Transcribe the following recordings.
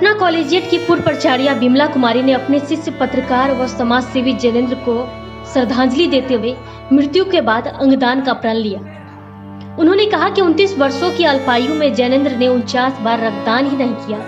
Patna collegiate की पूर्व प्राचार्या बिमला कुमारी ने अपने शिष्य पत्रकार व समाज सेवी जैनेंद्र को श्रद्धांजलि देते हुए मृत्यु के बाद अंगदान का प्रण लिया। उन्होंने कहा कि 29 वर्षों की अल्पायु में जैनेंद्र ने 49 बार रक्तदान ही नहीं किया,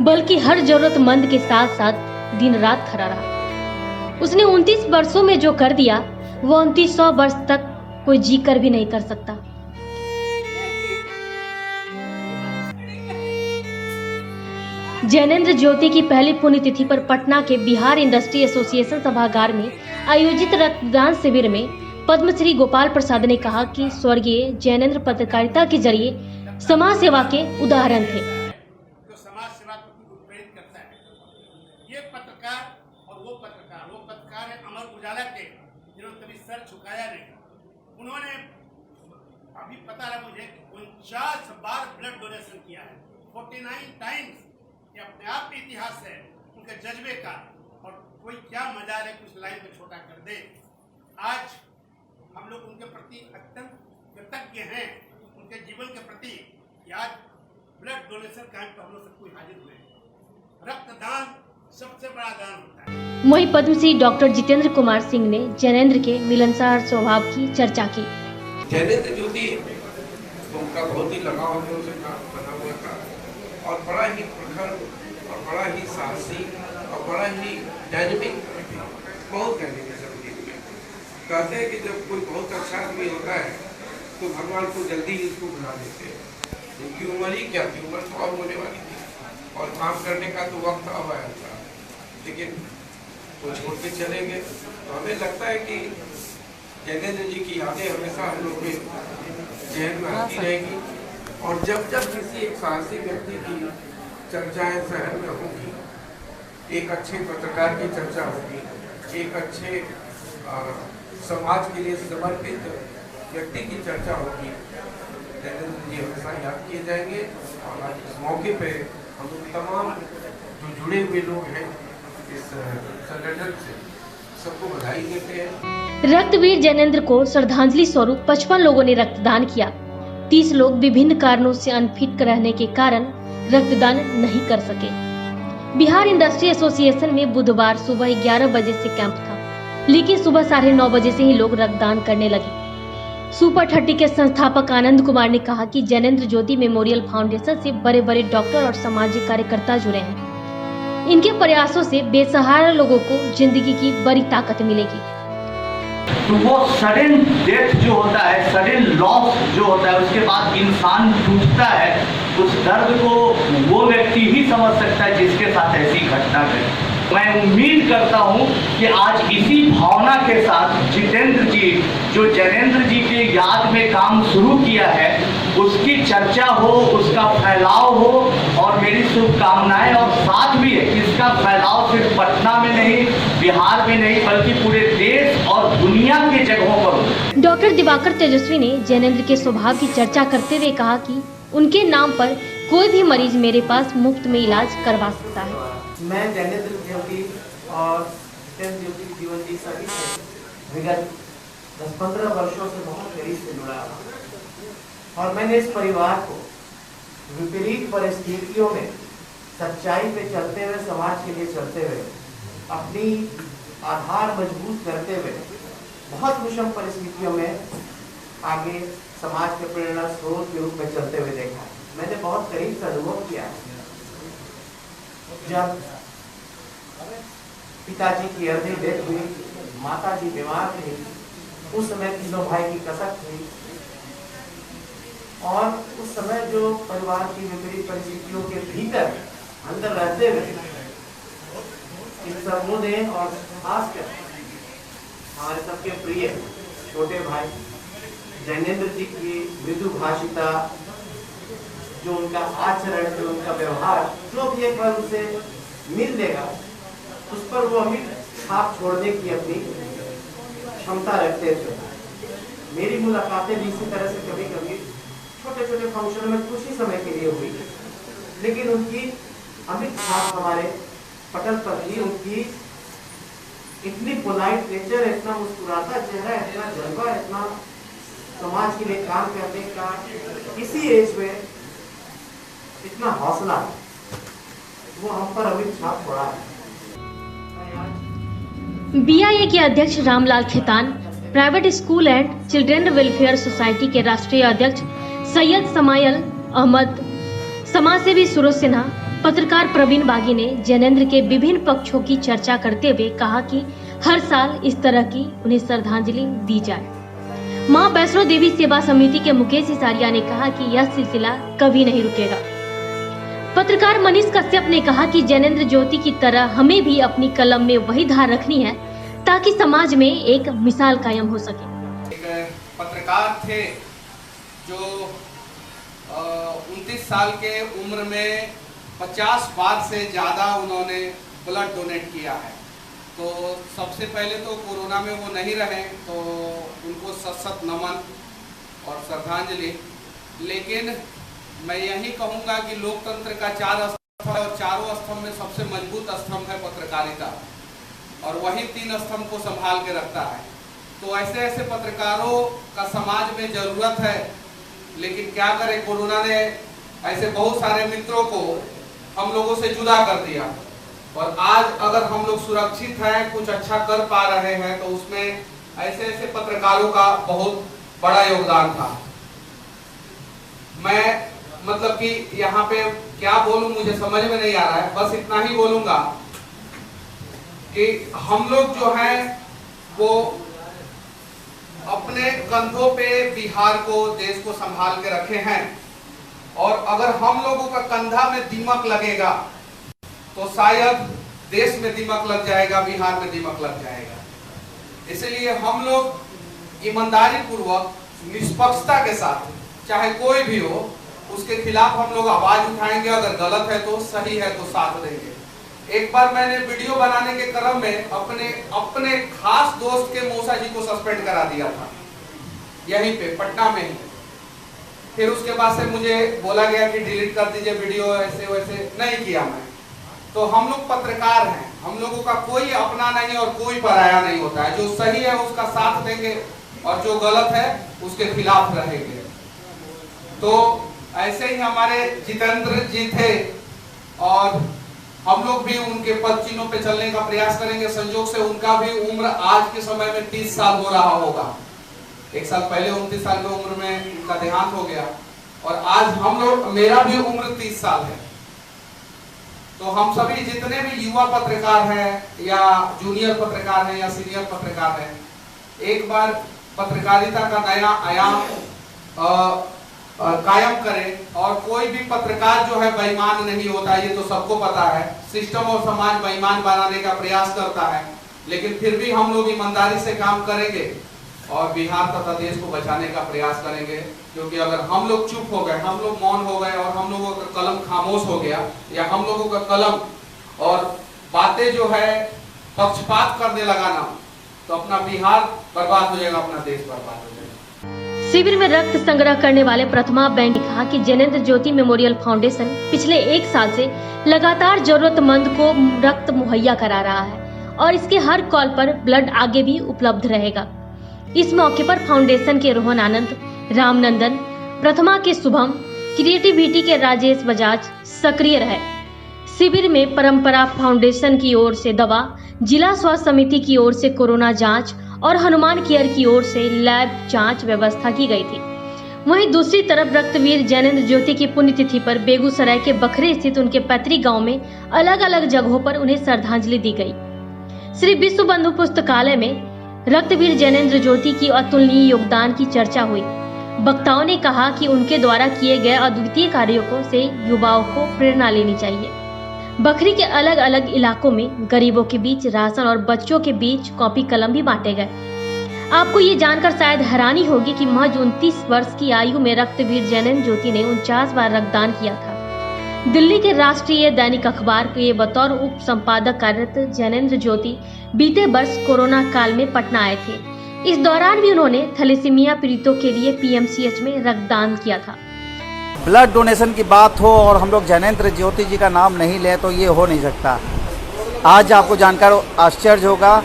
बल्कि हर जरूरतमंद के साथ साथ दिन रात खड़ा रहा। उसने 29 वर्षों में जो कर दिया वो 2900 वर्ष तक कोई जी कर भी नहीं कर सकता। जैनेंद्र ज्योति की पहली पुण्यतिथि पर पटना के बिहार इंडस्ट्री एसोसिएशन सभागार में आयोजित रक्तदान शिविर में पद्मश्री गोपाल प्रसाद ने कहा कि स्वर्गीय जैनेंद्र पत्रकारिता के जरिए समाज सेवा के उदाहरण थे। जो समाज सेवा को प्रेरित करता है, ये पत्रकार और वो पत्रकार है अमर उजाला के, जिन्होंने कभी सर झुकाया नहीं। उन्होंने अभी पता है मुझे 49 बार ब्लड डोनेशन किया है, 49 टाइम्स। ये अपने आप में इतिहास है उनके जज्बे का। और कोई क्या मजा है कुछ लाइन को छोटा कर दे। आज हम लोग उनके प्रति अत्यंत कृतज्ञ हैं, उनके जीवन के प्रति, कि आज ब्लड डोनेशन कैंप पर हम लोग सब कोई हाजिर हुए। रक्तदान सबसे बड़ा दान होता है। वहीं पद्मश्री डॉक्टर जितेंद्र कुमार सिंह ने जैनेंद्र के मिलनसार स्वभाव की चर्चा की। जैनेंद्र ज्योति उनका बहुत ही लगाव है उनसे बना हुआ था, और बड़ा ही प्रखर और बड़ा ही साहसी और बड़ा ही डायनेमिक, बहुत कहते हैं कि जब कोई बहुत अच्छा आदमी होता है तो भगवान को जल्दी ही उसको बुला देते हैं। उनकी उम्र ही क्या थी, उम्र तो अब होने वाली थी और काम करने का तो वक्त अब आया था, लेकिन वो छोड़ के चले गए। तो हमें लगता है कि जैनेंद्र जी की यादें हमेशा हम लोग के जहन में आती रहेगी। और जब जब किसी एक साहसी व्यक्ति की चर्चाएं शहर में होगी, एक अच्छे पत्रकार की चर्चा होगी, एक अच्छे समाज के लिए समर्पित व्यक्ति की चर्चा होगी, जैनेंद्र जी हमेशा याद किए जाएंगे। और आज इस मौके पे हम तमाम जो जुड़े हुए लोग हैं इस संगठन से सबको बधाई देते हैं। रक्तवीर जैनेंद्र को श्रद्धांजलि स्वरूप 55 लोगों ने रक्तदान किया। 30 लोग विभिन्न कारणों से अनफिट रहने के कारण रक्तदान नहीं कर सके। बिहार इंडस्ट्री एसोसिएशन में बुधवार सुबह 11 बजे से कैंप था, लेकिन सुबह 9:30 बजे से ही लोग रक्तदान करने लगे। सुपर 30 के संस्थापक आनंद कुमार ने कहा कि जैनेंद्र ज्योति मेमोरियल फाउंडेशन से बड़े बड़े डॉक्टर और सामाजिक कार्यकर्ता जुड़े हैं। इनके प्रयासों से बेसहारा लोगों को जिंदगी की बड़ी ताकत मिलेगी। तो वो सडन डेथ जो होता है, सडन लॉस जो होता है, उसके बाद इंसान टूटता है, उस दर्द को वो व्यक्ति ही समझ सकता है जिसके साथ ऐसी घटना घटी। मैं उम्मीद करता हूं कि आज इसी भावना के साथ जितेंद्र जी जो जैनेंद्र जी के याद में काम शुरू किया है, उसकी चर्चा हो, उसका फैलाव हो, और मेरी शुभकामनाएं और साथ भी है कि इसका फैलाव सिर्फ पटना में नहीं, बिहार में नहीं, बल्कि पूरे देश और दुनिया के जगहों पर हो। डॉक्टर दिवाकर तेजस्वी ने जैनेंद्र के स्वभाव की चर्चा करते हुए कहा कि उनके नाम पर कोई भी मरीज मेरे पास मुफ्त में इलाज करवा सकता है। मैं जैनेंद्र ज्योति और जितेंद्र ज्योति की जीवन जी सभी से विगत 10-15 वर्षों से बहुत करीब से जुड़ा रहा, और मैंने इस परिवार को विपरीत परिस्थितियों में सच्चाई पे चलते हुए, समाज के लिए चलते हुए, अपनी आधार मजबूत करते हुए बहुत विषम परिस्थितियों में आगे समाज के प्रेरणा स्रोत के रूप में चलते हुए देखा। मैंने बहुत करीब से अनुभव किया जब पिताजी की अर्धी डेथ हुई, माता जी बीमार थी, उस समय तीनों भाई की कसक हुई, और उस समय जो परिवार की विपरीत परिस्थितियों के भीतर अंदर रहते हुए इन समूह ने, और खासकर हमारे सबके प्रिय छोटे भाई जैनेंद्र जी की मृदु भाषिता, जो उनका आचरण, जो उनका व्यवहार, जो भी एक बार उनसे मिल लेगा उस पर वो अमिट छाप छोड़ने की अपनी क्षमता रखते थे। मेरी मुलाकातें भी इसी तरह से कभी कभी छोटे छोटे फंक्शन में कुछ ही समय के लिए हुई, लेकिन उनकी अमिट छाप हमारे पटल पर थी। उनकी इतनी पोलाइट नेचर, इतना मुस्कुराता चेहरा, इतना जज्बा, इतना समाज के लिए काम करने का इसी एज में इतना हौसला, वो हम पर अभी छाप पड़ा है। बीआईए के अध्यक्ष Ramlal Khetan, private school and children welfare society के राष्ट्रीय अध्यक्ष सैयद समायल अहमद, समाजसेवी सूरज सिन्हा, पत्रकार प्रवीण बागी ने जैनेंद्र के विभिन्न पक्षों की चर्चा करते हुए कहा कि हर साल इस तरह की उन्हें श्रद्धांजलि दी जाए। मां वैष्णो देवी सेवा समिति के मुकेश सिसारिया ने कहा कि यह सिलसिला कभी नहीं रुकेगा। पत्रकार मनीष कश्यप ने कहा कि जैनेंद्र ज्योति की तरह हमें भी अपनी कलम में वही धार रखनी है ताकि समाज में एक मिसाल कायम हो सके। एक पत्रकार थे जो 29 साल के उम्र में 50 बार से ज़्यादा उन्होंने ब्लड डोनेट किया है। तो सबसे पहले तो कोरोना में वो नहीं रहे तो उनको सत नमन और श्रद्धांजलि। लेकिन मैं यही कहूँगा कि लोकतंत्र का 4 स्तंभ है और चारों स्तंभ में सबसे मजबूत स्तंभ है पत्रकारिता, और वही 3 स्तंभ को संभाल के रखता है। तो ऐसे ऐसे पत्रकारों का समाज में जरूरत है। लेकिन क्या करें, कोरोना ने ऐसे बहुत सारे मित्रों को हम लोगों से जुदा कर दिया, और आज अगर हम लोग सुरक्षित हैं, कुछ अच्छा कर पा रहे हैं, तो उसमें ऐसे ऐसे पत्रकारों का बहुत बड़ा योगदान था। मैं मतलब कि यहाँ पे क्या बोलूं मुझे समझ में नहीं आ रहा है, बस इतना ही बोलूंगा कि हम लोग जो हैं वो अपने कंधों पे बिहार को, देश को संभाल के रखे हैं, और अगर हम लोगों का कंधा में दीमक लगेगा तो शायद देश में दीमक लग जाएगा, बिहार में दीमक लग जाएगा। इसलिए हम लोग ईमानदारी पूर्वक, निष्पक्षता के साथ, चाहे कोई भी हो, उसके खिलाफ हम लोग आवाज उठाएंगे। अगर गलत है तो, सही है तो साथ देंगे। एक बार मैंने वीडियो बनाने के क्रम में अपने खास दोस्त के मौसा जी को सस्पेंड करा दिया था, यहीं पे पटना में ही। फिर उसके बाद से मुझे बोला गया कि डिलीट कर दीजिए वीडियो, ऐसे वैसे नहीं किया मैं। तो हम लोग पत्रकार हैं, हम लोगों का कोई अपना नहीं और कोई पराया नहीं होता है। जो सही है उसका साथ देंगे और जो गलत है उसके खिलाफ रहेंगे। तो ऐसे ही हमारे जितेंद्र जी थे, और हम लोग भी उनके पद चिन्हों पे चलने का प्रयास करेंगे। संयोग से उनका भी उम्र आज के समय में 30 साल हो रहा होगा। एक साल पहले 29 साल की उम्र में उनका देहांत हो गया, और आज हम लोग, मेरा भी उम्र 30 साल है। तो हम सभी जितने भी युवा पत्रकार हैं या जूनियर पत्रकार हैं या सीनियर पत्रकार हैं, एक बार पत्रकारिता का नया आयाम कायम करें। और कोई भी पत्रकार जो है बेईमान नहीं होता, ये तो सबको पता है। सिस्टम और समाज बेईमान बनाने का प्रयास करता है, लेकिन फिर भी हम लोग ईमानदारी से काम करेंगे और बिहार तथा देश को बचाने का प्रयास करेंगे। क्योंकि अगर हम लोग चुप हो गए, हम लोग मौन हो गए और हम लोगों का कलम खामोश हो गया, या हम लोगों का कलम और बातें जो है पक्षपात करने लगा ना, तो अपना बिहार बर्बाद हो जाएगा, अपना देश बर्बाद हो जाएगा। शिविर में रक्त संग्रह करने वाले प्रथमा बैंक ने कहा कि जैनेंद्र ज्योति मेमोरियल फाउंडेशन पिछले 1 साल से लगातार जरूरतमंद को रक्त मुहैया करा रहा है और इसके हर कॉल पर ब्लड आगे भी उपलब्ध रहेगा। इस मौके पर फाउंडेशन के रोहन आनंद, रामनंदन, प्रथमा के शुभम, क्रिएटिविटी के राजेश बजाज सक्रिय रहे। शिविर में परंपरा फाउंडेशन की ओर से दवा, जिला स्वास्थ्य समिति की ओर से कोरोना जांच और हनुमान केयर की ओर से लैब जांच व्यवस्था की गई थी। वहीं दूसरी तरफ रक्तवीर जैनेंद्र ज्योति की पुण्यतिथि पर बेगूसराय के बखरे स्थित उनके पैतृक गांव में अलग अलग जगहों पर उन्हें श्रद्धांजलि दी गई। श्री विश्व बंधु पुस्तकालय में रक्तवीर जैनेंद्र ज्योति की अतुलनीय योगदान की चर्चा हुई। वक्ताओं ने कहा कि उनके द्वारा किए गए अद्वितीय कार्यों से युवाओं को प्रेरणा लेनी चाहिए। बखरी के अलग अलग इलाकों में गरीबों के बीच राशन और बच्चों के बीच कॉपी कलम भी बांटे गए। आपको ये जानकर शायद हैरानी होगी कि महज 29 वर्ष की आयु में रक्तवीर जैनेंद्र ज्योति ने 49 बार रक्तदान किया था। दिल्ली के राष्ट्रीय दैनिक अखबार के बतौर उप संपादक कार्यरत जैनेंद्र ज्योति बीते वर्ष कोरोना काल में पटना आए थे। इस दौरान भी उन्होंने थैलेसीमिया पीड़ितों के लिए पीएमसीएच में रक्तदान किया था। ब्लड डोनेशन की बात हो और हम लोग जैनेंद्र ज्योति जी का नाम नहीं लें तो ये हो नहीं सकता। आज आपको जानकर आश्चर्य होगा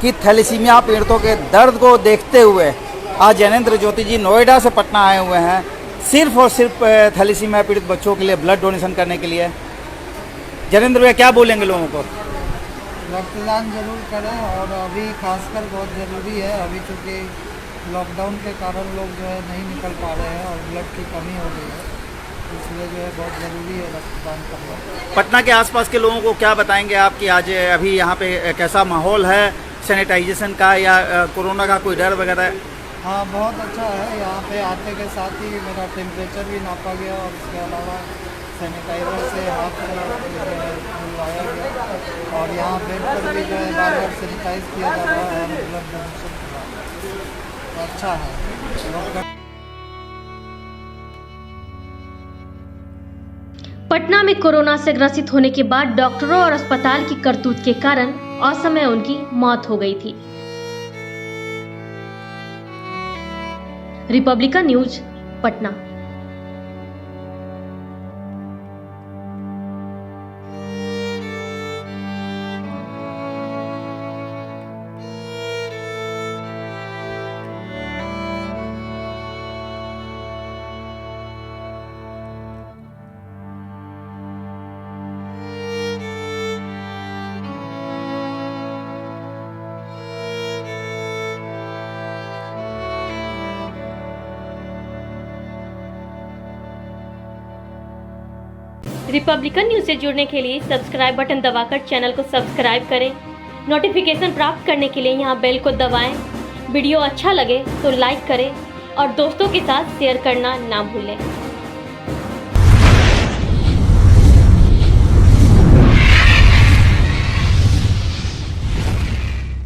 कि थैलेसीमिया पीड़ितों के दर्द को देखते हुए आज जैनेंद्र ज्योति जी नोएडा से पटना आए हुए हैं, सिर्फ और सिर्फ थैलेसीमिया पीड़ित बच्चों के लिए ब्लड डोनेशन करने के लिए। जनेंद्र भैया क्या बोलेंगे लोगों को? रक्तदान जरूर करें और अभी खासकर बहुत ज़रूरी है। अभी चूँकि लॉकडाउन के कारण लोग जो है नहीं निकल पा रहे हैं और ब्लड की कमी हो गई है, इसलिए जो है बहुत ज़रूरी है रक्तदान करना। पटना के आसपास के लोगों को क्या बताएंगे आप कि आज अभी यहाँ पे कैसा माहौल है सैनिटाइजेशन का या कोरोना का कोई डर वगैरह? हाँ, बहुत अच्छा है। यहाँ पे आते के साथ ही मेरा टेम्परेचर भी नापा गया और उसके अलावा सैनिटाइजर से हाथ धुलवाया गया और यहाँ बेड पर भी जो है बार बार सैनिटाइज किया जा रहा है और ब्लड डोनेशन कर रहा है। तो अच्छा है। पटना में कोरोना से ग्रसित होने के बाद डॉक्टरों और अस्पताल की करतूत के कारण असमय उनकी मौत हो गई थी। Republican news, Patna. Republican news से जुड़ने के लिए सब्सक्राइब बटन दबाकर चैनल को सब्सक्राइब करें। नोटिफिकेशन प्राप्त करने के लिए यहाँ बेल को दबाएं। वीडियो अच्छा लगे तो लाइक करें और दोस्तों के साथ शेयर करना ना भूलें।